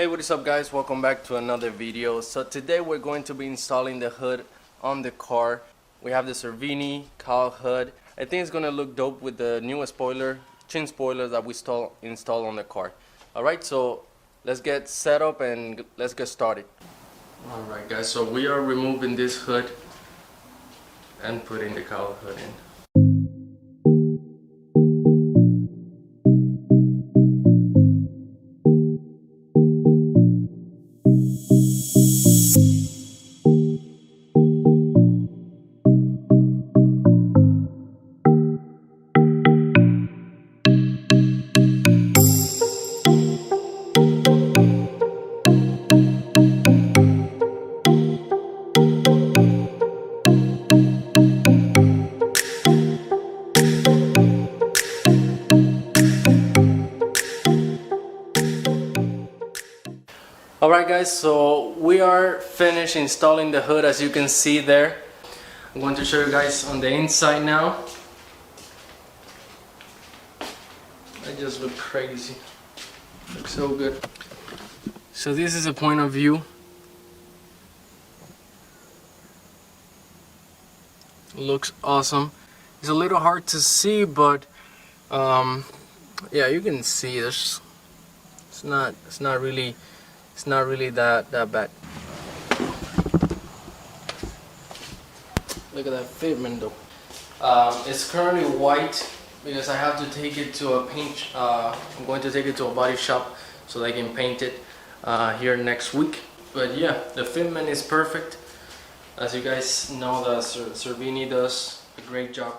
Hey, what is up guys, welcome back to another video. So today we're going to be installing the hood on the car. We have the Cervini cowl hood. I think it's gonna look dope with the newest chin spoiler that we install on the car. Alright, so let's get set up and let's get started. Alright guys, so we are removing this hood and putting the cowl hood in. Alright guys, so we are finished installing the hood, as you can see there. I'm going to show you guys on the inside now. I just look crazy. Looks so good. So this is a point of view. Looks awesome. It's a little hard to see, but yeah, you can see this. It's not really that bad. Look at that fitment though. It's currently white because I have to take it to a paint. I'm going to take it to a body shop so they can paint it here next week. But yeah, the fitment is perfect. As you guys know, the Cervini does a great job.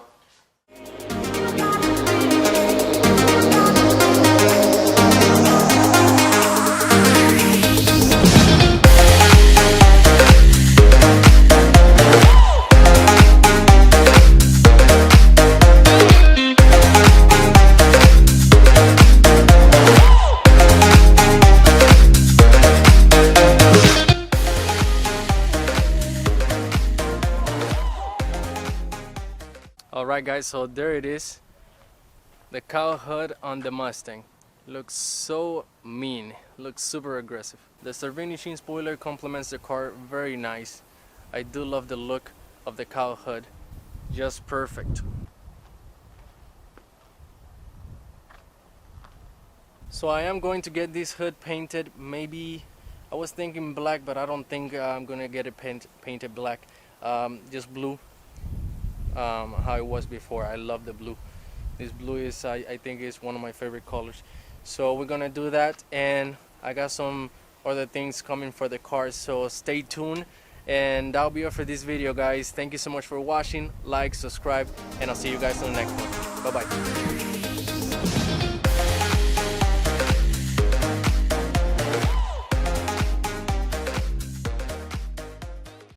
Alright guys, so there it is, the cowl hood on the Mustang. Looks so mean, looks super aggressive. The Cervini chin spoiler complements the car very nice. I do love the look of the cowl hood, just perfect. So I am going to get this hood painted. Maybe I was thinking black, but I don't think I'm gonna get it painted black. Just blue. How it was before. I love the blue. This blue is I think is one of my favorite colors. So we're gonna do that, and I got some other things coming for the car, so stay tuned. And that'll be all for this video guys. Thank you so much for watching. Like, subscribe, and I'll see you guys on the next one. Bye bye.